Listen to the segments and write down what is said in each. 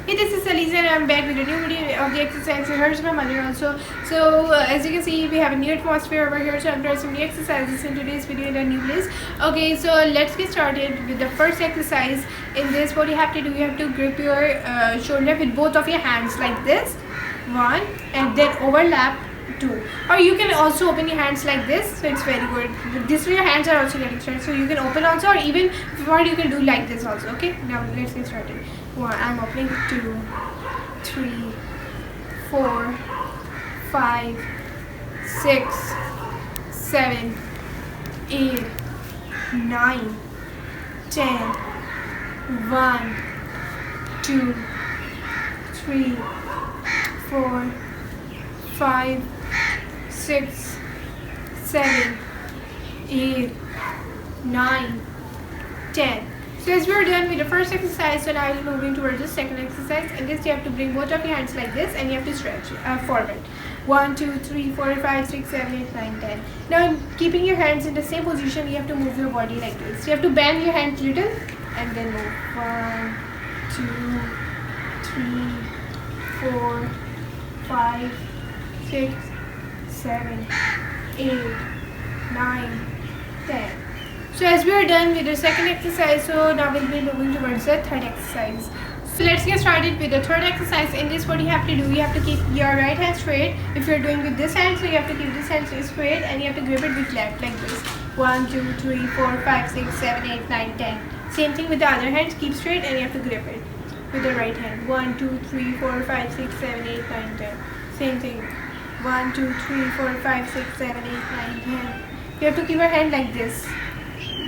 Hey, this is Aleeza and I'm back with a new video of the exercise rehearsed by my mother also. So as you can see, we have a new atmosphere over here, so I'm trying some new exercises in today's video in a new place. Okay, so let's get started with the first exercise. In this, what you have to do, you have to grip your shoulder with both of your hands like this, one, and then overlap two. Or you can also open your hands like this, so it's very good. This way your hands are also getting started, so you can open also, or even what you can do like this also. Okay, now let's get started. One, I'm opening 2, 3, 4, 5, 6, 7, 8, 9, 10. 1, 2, 3, 4, 5, 6, 7, 8, 9, 10. So as we are done with the first exercise, so now I will be moving towards the second exercise. In this, you have to bring both of your hands like this, and you have to stretch forward. 1, 2, 3, 4, 5, 6, 7, 8, 9, 10. Now, keeping your hands in the same position, you have to move your body like this. You have to bend your hands little and then move. 1, 2, 3, 4, 5, 6, 7, 8, 9, 10. So as we are done with the second exercise, so now we'll be moving towards the third exercise. So let's get started with the third exercise. In this, what you have to do, you have to keep your right hand straight. If you're doing with this hand, so you have to keep this hand straight and you have to grip it with left like this. 1, 2, 3, 4, 5, 6, 7, 8, 9, 10. Same thing with the other hand, keep straight and you have to grip it with the right hand. 1, 2, 3, 4, 5, 6, 7, 8, 9, 10. Same thing. 1, 2, 3, 4, 5, 6, 7, 8, 9, 10. You have to keep your hand like this.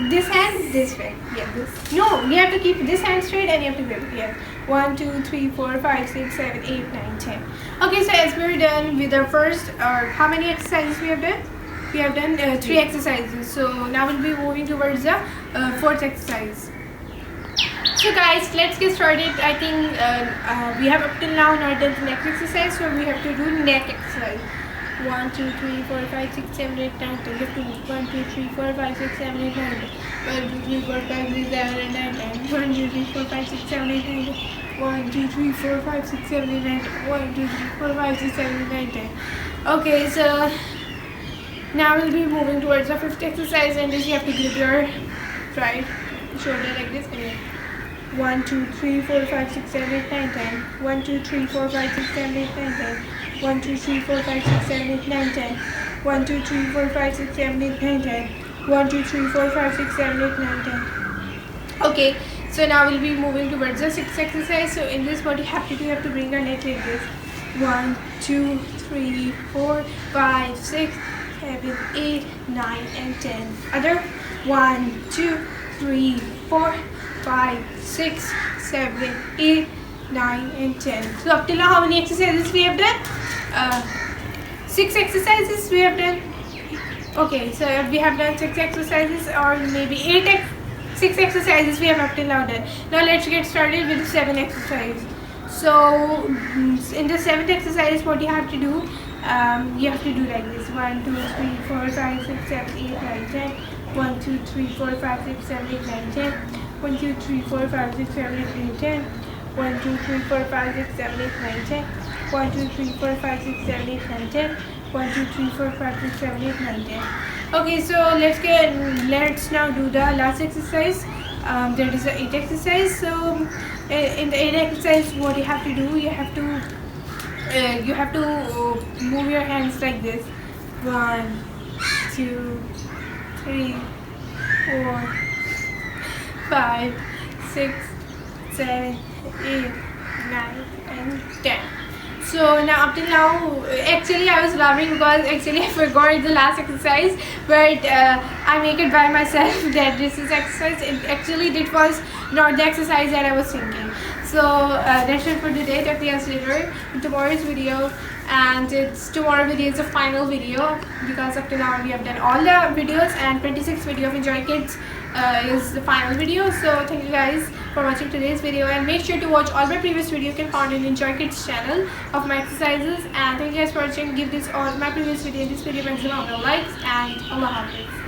This hand this way. Yeah, this. No, you have to keep this hand straight and you have to grip it. Yeah. 1, 2, 3, 4, 5, 6, 7, 8, 9, 10. Okay, so as we're done with our first, how many exercises we have done? We have done 3 exercises. So now we'll be moving towards the fourth exercise. So guys, let's get started. I think we have up till now not done the neck exercise, so we have to do neck exercise. 1, 2, 3, 4, 5, 6, 7, 8, 9, 10. You have to move. 1, 2, 3, 4, 5, 6, 7, 8, 9, 10. 1, 2, 3, 4, 5, 6, 7, 8, 9, 10. 1, 2, 3, 4, 5, 6, 7, 8, 9, 10. 1, 2, 3, 4, 5, 6, 7, 8, 9, 10. 1, 2, 3, 4, 5, 6, 7, 8, 9, 10. Okay, so now we'll be moving towards the fifth exercise, and this you have to grip your right shoulder like this. 1, 2, 3, 4, 5, 6, 7, 8, 9, 10. 1, 2, 3, 4, 5, 6, 7, 8, 9, 10. 1, 2, 3, 4, 5, 6, 7, 8, 9, 10. 1, 2, 3, 4, 5, 6, 7, 8, 9, 10. 1, 2, 3, 4, 5, 6, 7, 8, 9, 10. Okay, so now we'll be moving towards the sixth exercise. So in this, what you have to do, you have to bring your neck like this. 1, 2, 3, 4, 5, 6, 7, 8, 9, and 10. Other 1, 2, 3, 4, 5, 6, 7, 8, 9, and 10. So up till now, how many exercises we have done? 6 exercises we have done. Okay, so we have done 6 exercises, or maybe 6 exercises we have up till now done. Now let's get started with the 7th exercise. So in the 7th exercise, what you have to do, you have to do like this. 1, 2, 3, 4, 5, 6, 7, 8, 9, 10. 1, 2, 3, 4, 5, 6, 7, 8, 9, 10. 1, 2, 3, 4, 5, 6, 7, 8, 9, 10. 1, 2, 3, 4, 5, 6, 7, 8, 9, 10. 1, 2, 3, 4, 5, 6, 7, 8, 9, 10. 1, 2, 3, 4, 5, 6, 7, 8, 9, 10. Okay, so let's now do the last exercise. That is the 8th exercise. So in the 8th exercise, what you have to do, you have to move your hands like this. 1, 2, 3, 4, 5, 6, 7, 8, 9, and 10. So now up till now, actually I was laughing because actually I forgot the last exercise, but I make it by myself that this is exercise. It was not the exercise that I was thinking. So that's it for today. Talk to you guys later in tomorrow's video, and tomorrow video is the final video because up till now we have done all the videos, and 26th video of Enjoy Kids is the final video. So thank you guys for watching today's video, and make sure to watch all my previous videos you can find in Enjoy Kids channel of my exercises. And thank you guys for watching. Give this all my previous video, this video maximum amount of likes, and Allah Hafiz.